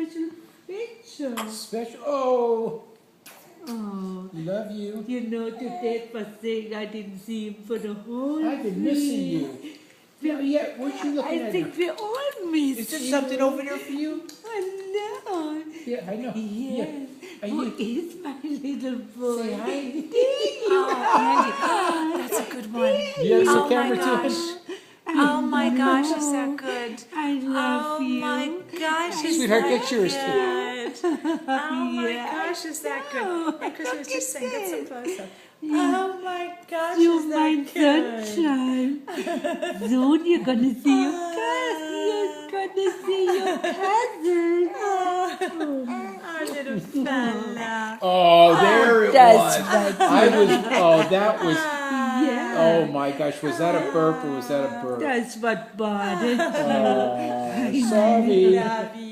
special picture. Special. Oh, Oh, love you. you know, the dad was saying I didn't see him for the whole I've been missing you. Yeah, what you looking I at? think we all miss Is there you. something over there for you? I know. Yeah, I know. Yes. Are Who you? is my little boy? Say hi. Oh, Andy, that's a good one. You have some Oh my camera gosh. too? Oh my gosh, is that good? I love Oh you. my gosh, is Sweetheart, that get yours too. good? Oh my Yeah, gosh, is that I know. good? And Chris was just saying, get some close up. Yeah. Oh my gosh, You is my that good? sunshine. Soon you're gonna see your cousin. You're gonna see your cousin. Our little fella. Oh, there it That's was. right. I was. Oh, that was. Yeah. Oh my gosh, was that a burp or was that a burp? That's what bothered you. Oh, I sorry. love you.